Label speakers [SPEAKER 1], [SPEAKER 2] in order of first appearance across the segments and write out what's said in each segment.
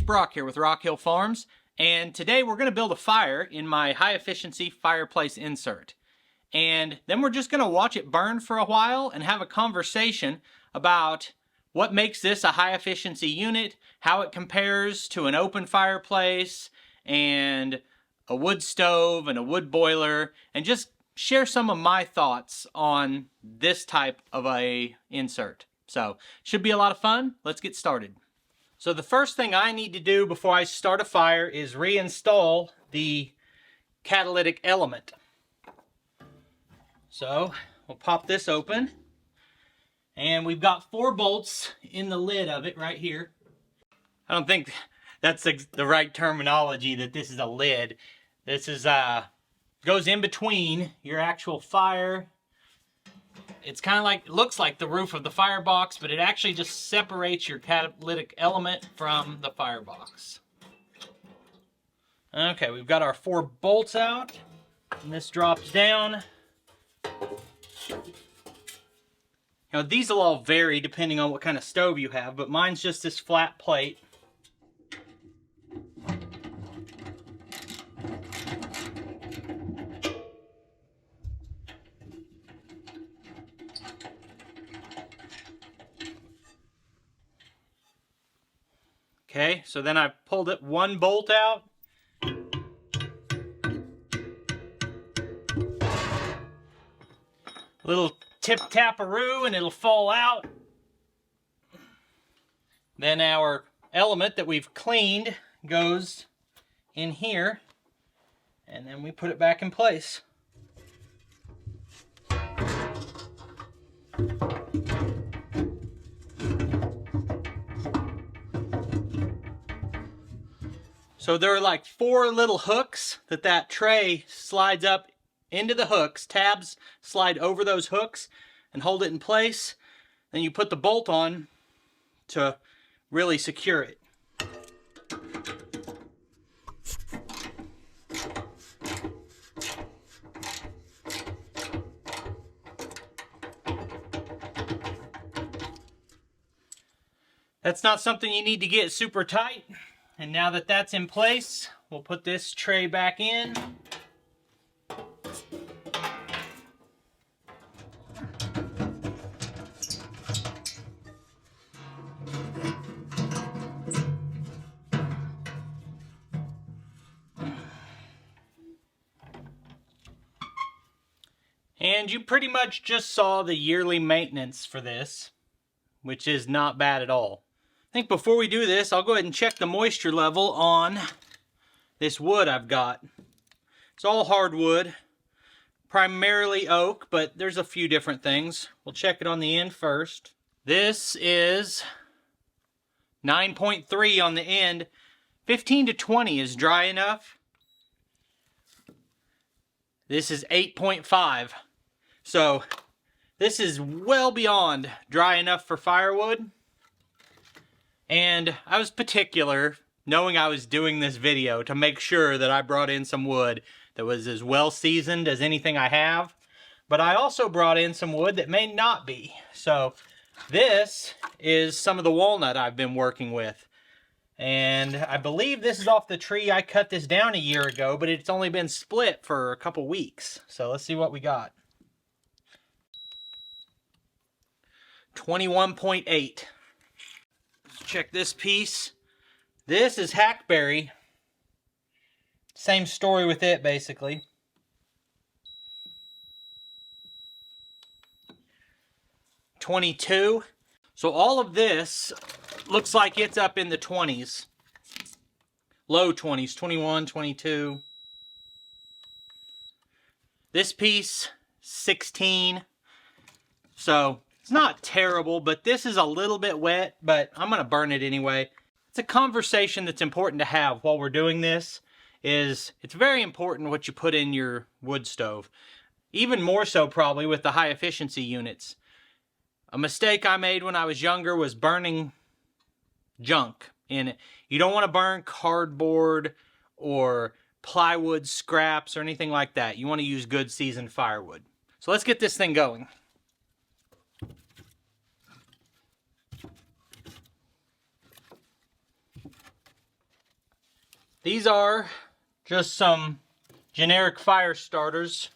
[SPEAKER 1] Brock here with Rock Hill Farms, and today we're going to build a fire in my high efficiency fireplace insert. And then we're just going to watch it burn for a while and have a conversation about what makes this a high efficiency unit, how it compares to an open fireplace and a wood stove and a wood boiler, and just share some of my thoughts on this type of a insert. So, should be a lot of fun. Let's get started. So the first thing I need to do before I start a fire is reinstall the catalytic element. So we'll pop this open, and we've got 4 bolts in the lid of it right here. I don't think that's the right terminology, that this is a lid. This is goes in between your actual fire. It's kind of like, it looks like the roof of the firebox, but it actually just separates your catalytic element from the firebox. Okay, we've got our 4 bolts out, and this drops down. Now these will all vary depending on what kind of stove you have, but mine's just this flat plate. Okay, so then I pulled it 1 bolt out. A little tip-tap-a-roo and it'll fall out. Then our element that we've cleaned goes in here, and then we put it back in place. So there are like 4 little hooks that tray slides up into the hooks. Tabs slide over those hooks and hold it in place. Then you put the bolt on to really secure it. That's not something you need to get super tight. And now that that's in place, we'll put this tray back in. And you pretty much just saw the yearly maintenance for this, which is not bad at all. I think before we do this, I'll go ahead and check the moisture level on this wood I've got. It's all hardwood, primarily oak, but there's a few different things. We'll check it on the end first. This is 9.3 on the end. 15 to 20 is dry enough. This is 8.5. So this is well beyond dry enough for firewood. And I was particular, knowing I was doing this video, to make sure that I brought in some wood that was as well seasoned as anything I have. But I also brought in some wood that may not be. So this is some of the walnut I've been working with. And I believe this is off the tree. I cut this down a year ago, but it's only been split for a couple weeks. So let's see what we got. 21.8. Check this piece. This is hackberry. Same story with it, basically. 22. So all of this looks like it's up in the 20s. Low 20s, 21, 22. This piece, 16. So it's not terrible, but this is a little bit wet, but I'm going to burn it anyway. It's a conversation that's important to have while we're doing this. It's very important what you put in your wood stove. Even more so probably with the high efficiency units. A mistake I made when I was younger was burning junk in it. You don't want to burn cardboard or plywood scraps or anything like that. You want to use good seasoned firewood. So let's get this thing going. These are just some generic fire starters.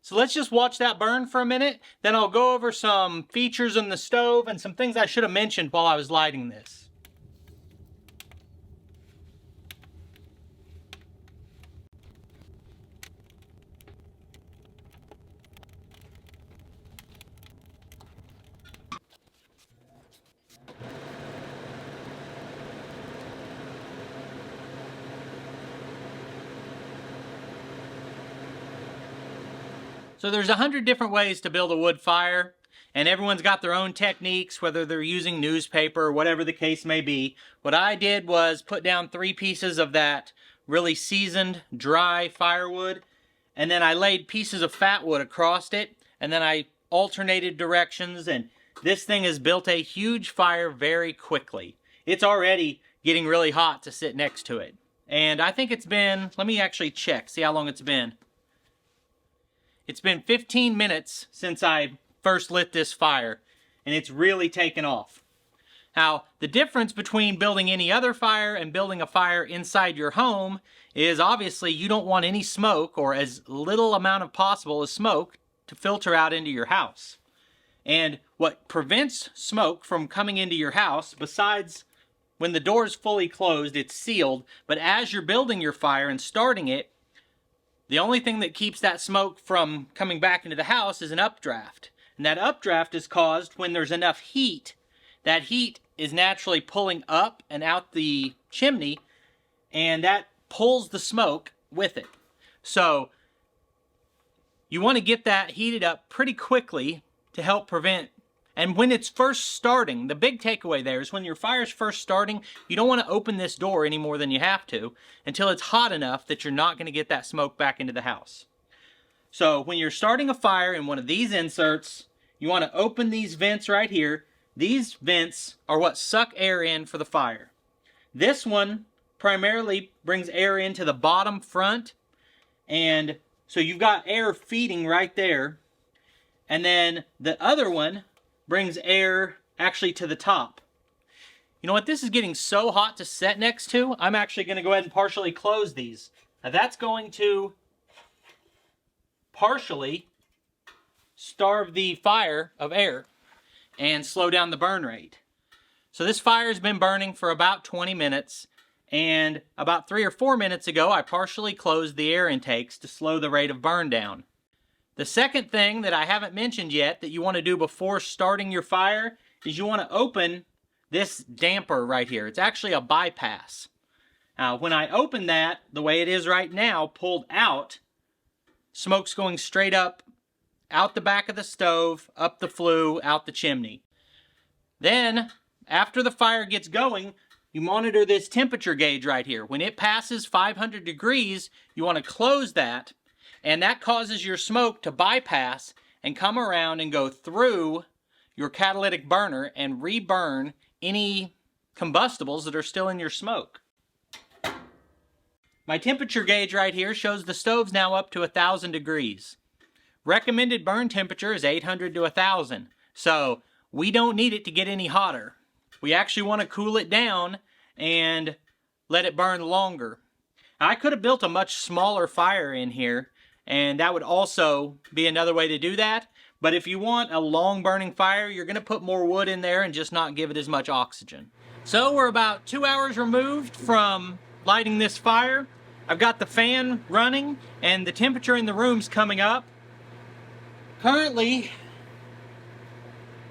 [SPEAKER 1] So let's just watch that burn for a minute. Then I'll go over some features on the stove and some things I should have mentioned while I was lighting this. So there's 100 different ways to build a wood fire, and everyone's got their own techniques, whether they're using newspaper or whatever the case may be. What I did was put down 3 pieces of that really seasoned, dry firewood, and then I laid pieces of fat wood across it, and then I alternated directions, and this thing has built a huge fire very quickly. It's already getting really hot to sit next to it. And I think it's been, let me actually check, see how long it's been. It's been 15 minutes since I first lit this fire, and it's really taken off. Now, the difference between building any other fire and building a fire inside your home is obviously you don't want any smoke, or as little amount of possible as smoke, to filter out into your house. And what prevents smoke from coming into your house, besides when the door is fully closed, it's sealed, but as you're building your fire and starting it, the only thing that keeps that smoke from coming back into the house is an updraft. And that updraft is caused when there's enough heat. That heat is naturally pulling up and out the chimney, and that pulls the smoke with it. So you want to get that heated up pretty quickly to help prevent. And when it's first starting, the big takeaway there is when your fire's first starting, you don't want to open this door any more than you have to until it's hot enough that you're not going to get that smoke back into the house. So when you're starting a fire in one of these inserts, you want to open these vents right here. These vents are what suck air in for the fire. This one primarily brings air into the bottom front, and so you've got air feeding right there. And then the other one brings air actually to the top. You know what? This is getting so hot to set next to, I'm actually going to go ahead and partially close these. Now that's going to partially starve the fire of air and slow down the burn rate. So this fire has been burning for about 20 minutes, and about 3 or 4 minutes ago I partially closed the air intakes to slow the rate of burn down. The second thing that I haven't mentioned yet that you want to do before starting your fire is you want to open this damper right here. It's actually a bypass. Now, when I open that, the way it is right now, pulled out, smoke's going straight up, out the back of the stove, up the flue, out the chimney. Then, after the fire gets going, you monitor this temperature gauge right here. When it passes 500 degrees, you want to close that, and that causes your smoke to bypass and come around and go through your catalytic burner and reburn any combustibles that are still in your smoke. My temperature gauge right here shows the stove's now up to 1,000 degrees. Recommended burn temperature is 800 to 1,000, so we don't need it to get any hotter. We actually want to cool it down and let it burn longer. I could have built a much smaller fire in here, and that would also be another way to do that. But if you want a long burning fire, you're going to put more wood in there and just not give it as much oxygen. So we're about 2 hours removed from lighting this fire. I've got the fan running and the temperature in the room's coming up. Currently,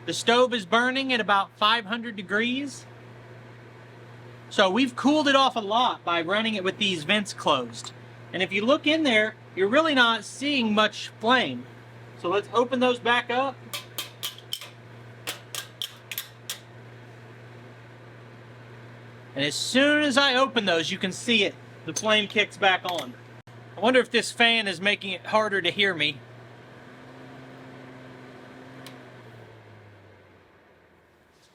[SPEAKER 1] the stove is burning at about 500 degrees. So we've cooled it off a lot by running it with these vents closed. And if you look in there, you're really not seeing much flame. So let's open those back up. And as soon as I open those, you can see it. The flame kicks back on. I wonder if this fan is making it harder to hear me.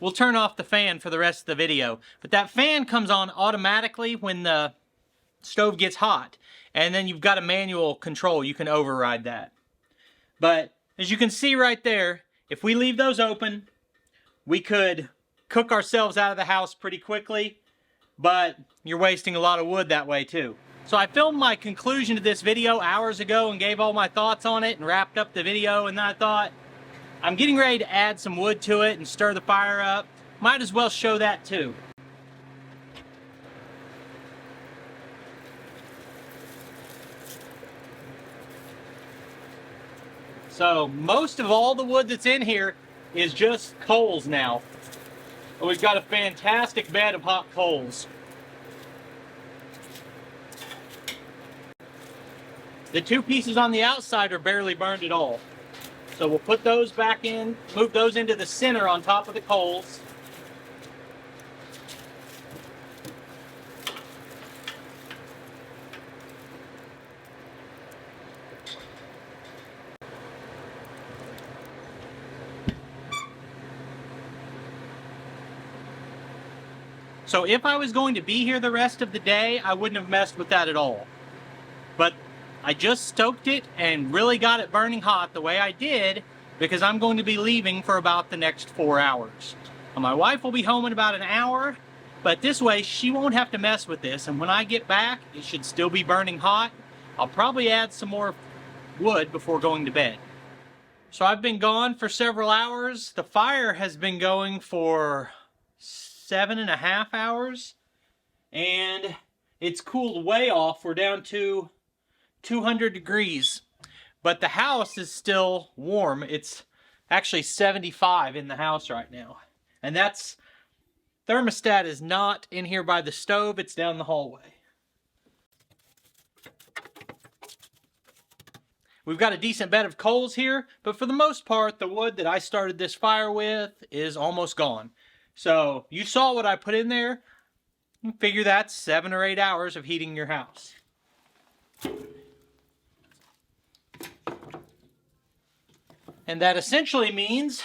[SPEAKER 1] We'll turn off the fan for the rest of the video. But that fan comes on automatically when the stove gets hot. And then you've got a manual control. You can override that. But as you can see right there, if we leave those open, we could cook ourselves out of the house pretty quickly. But you're wasting a lot of wood that way too. So I filmed my conclusion to this video hours ago and gave all my thoughts on it and wrapped up the video, and then I thought, I'm getting ready to add some wood to it and stir the fire up. Might as well show that too. So most of all the wood that's in here is just coals now. But we've got a fantastic bed of hot coals. The two pieces on the outside are barely burned at all. So we'll put those back in, move those into the center on top of the coals. So if I was going to be here the rest of the day, I wouldn't have messed with that at all. But I just stoked it and really got it burning hot the way I did because I'm going to be leaving for about the next 4 hours. Now, my wife will be home in about an hour, but this way she won't have to mess with this, and when I get back, it should still be burning hot. I'll probably add some more wood before going to bed. So I've been gone for several hours. The fire has been going for 7.5 hours, and it's cooled way off. We're down to 200 degrees, but the house is still warm. It's actually 75 in the house right now, and that's thermostat is not in here by the stove. It's down the hallway. We've got a decent bed of coals here, but for the most part, the wood that I started this fire with is almost gone. So you saw what I put in there. You figure that's 7 or 8 hours of heating your house. And that essentially means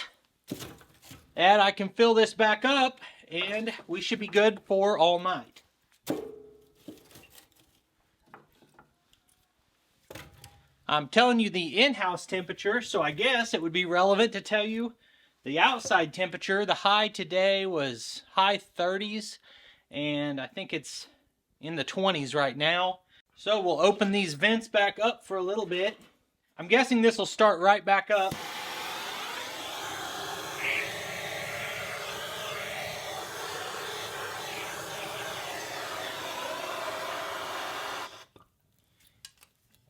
[SPEAKER 1] that I can fill this back up and we should be good for all night. I'm telling you the in-house temperature, so I guess it would be relevant to tell you the outside temperature. The high today was high 30s, and I think it's in the 20s right now. So we'll open these vents back up for a little bit. I'm guessing this will start right back up.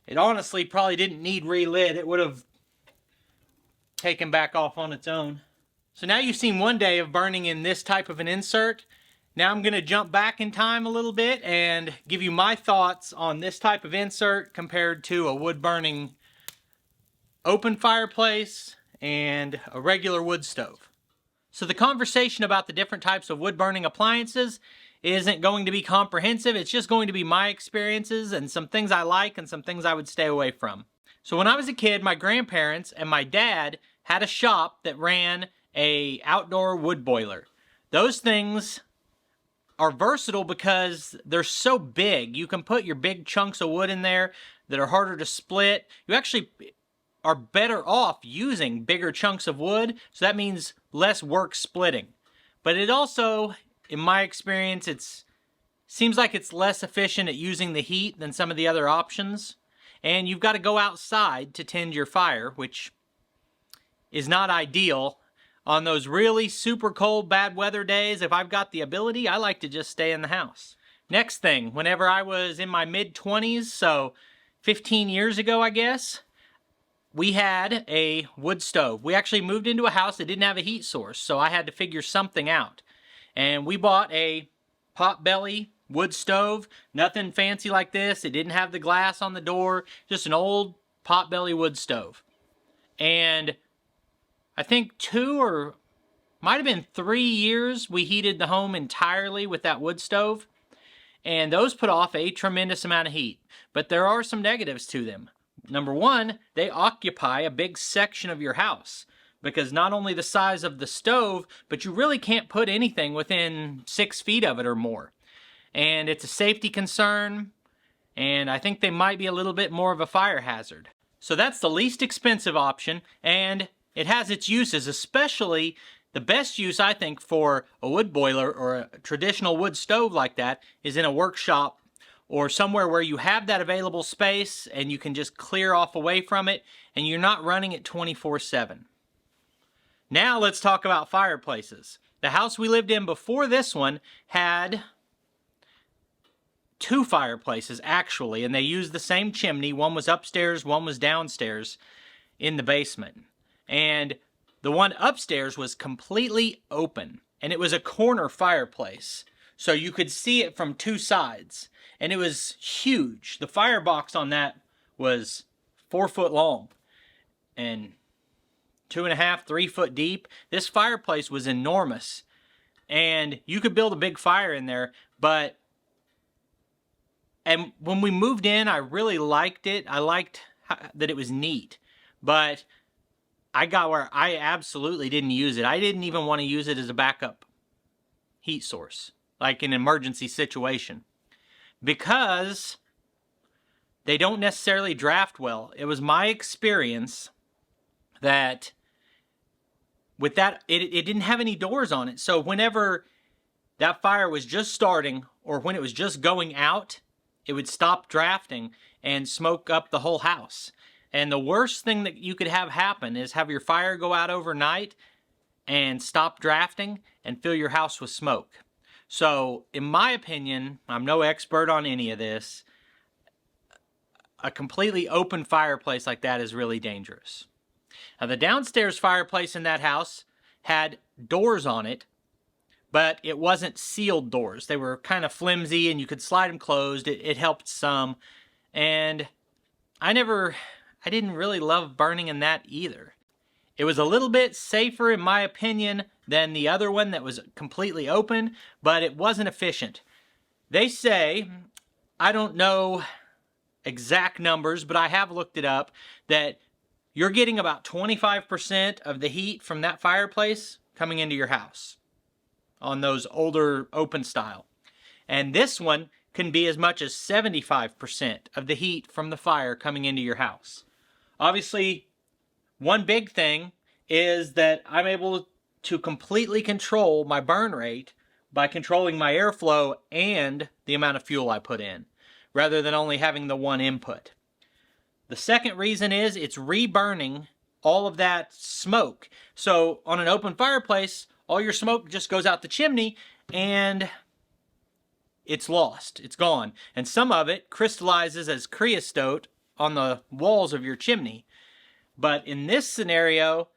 [SPEAKER 1] It honestly probably didn't need relit. It would have taken back off on its own. So now you've seen one day of burning in this type of an insert. Now I'm going to jump back in time a little bit and give you my thoughts on this type of insert compared to a wood burning open fireplace and a regular wood stove. So the conversation about the different types of wood burning appliances isn't going to be comprehensive. It's just going to be my experiences and some things I like and some things I would stay away from. So when I was a kid, my grandparents and my dad had a shop that ran a outdoor wood boiler. Those things are versatile because they're so big. You can put your big chunks of wood in there that are harder to split. You actually are better off using bigger chunks of wood, so that means less work splitting. But it also, in my experience, it's Seems like it's less efficient at using the heat than some of the other options. And you've got to go outside to tend your fire, which is not ideal. On those really super cold, bad weather days, if I've got the ability, I like to just stay in the house. Next thing, whenever I was in my mid-20s, so 15 years ago, I guess, we had a wood stove. We actually moved into a house that didn't have a heat source, so I had to figure something out. And we bought a potbelly wood stove, nothing fancy like this. It didn't have the glass on the door, just an old potbelly wood stove. And I think 2 or might have been 3 years we heated the home entirely with that wood stove. And those put off a tremendous amount of heat. But there are some negatives to them. Number one, they occupy a big section of your house. Because not only the size of the stove, but you really can't put anything within 6 feet of it or more. And it's a safety concern. And I think they might be a little bit more of a fire hazard. So that's the least expensive option. And it has its uses, especially the best use, I think, for a wood boiler or a traditional wood stove like that is in a workshop or somewhere where you have that available space and you can just clear off away from it and you're not running it 24/7. Now let's talk about fireplaces. The house we lived in before this one had 2 fireplaces, actually, and they used the same chimney. One was upstairs, one was downstairs in the basement. And the one upstairs was completely open, and it was a corner fireplace. So you could see it from 2 sides, and it was huge. The firebox on that was 4 foot long and 2.5, 3 foot deep. This fireplace was enormous, and you could build a big fire in there, and when we moved in, I really liked it. I liked that it was neat, but I got where I absolutely didn't use it. I didn't even want to use it as a backup heat source, like an emergency situation, because they don't necessarily draft well. It was my experience that with that, it didn't have any doors on it. So whenever that fire was just starting or when it was just going out, it would stop drafting and smoke up the whole house. And the worst thing that you could have happen is have your fire go out overnight and stop drafting and fill your house with smoke. So, in my opinion, I'm no expert on any of this, a completely open fireplace like that is really dangerous. Now, the downstairs fireplace in that house had doors on it, but it wasn't sealed doors. They were kind of flimsy and you could slide them closed. It helped some. And I didn't really love burning in that either. It was a little bit safer, in my opinion, than the other one that was completely open, but it wasn't efficient. They say, I don't know exact numbers, but I have looked it up, that you're getting about 25% of the heat from that fireplace coming into your house on those older open style. And this one can be as much as 75% of the heat from the fire coming into your house. Obviously, one big thing is that I'm able to completely control my burn rate by controlling my airflow and the amount of fuel I put in, rather than only having the one input. The second reason is it's reburning all of that smoke. So on an open fireplace, all your smoke just goes out the chimney and it's lost. It's gone. And some of it crystallizes as creosote on the walls of your chimney. But in this scenario,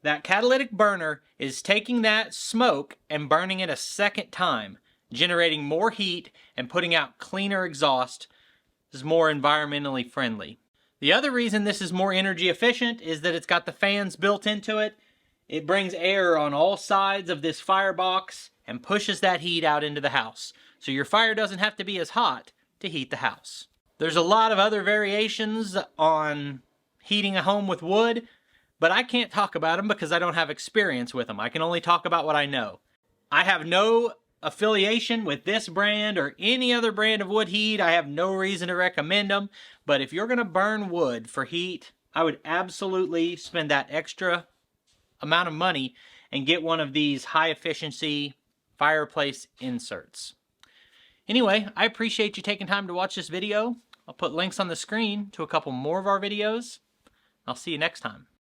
[SPEAKER 1] that catalytic burner is taking that smoke and burning it a second time, generating more heat and putting out cleaner exhaust. This is more environmentally friendly. The other reason this is more energy efficient is that it's got the fans built into it. It brings air on all sides of this firebox and pushes that heat out into the house. So your fire doesn't have to be as hot to heat the house. There's a lot of other variations on heating a home with wood, but I can't talk about them because I don't have experience with them. I can only talk about what I know. I have no affiliation with this brand or any other brand of wood heat. I have no reason to recommend them, but if you're going to burn wood for heat, I would absolutely spend that extra amount of money and get one of these high efficiency fireplace inserts. Anyway, I appreciate you taking time to watch this video. I'll put links on the screen to a couple more of our videos. I'll see you next time.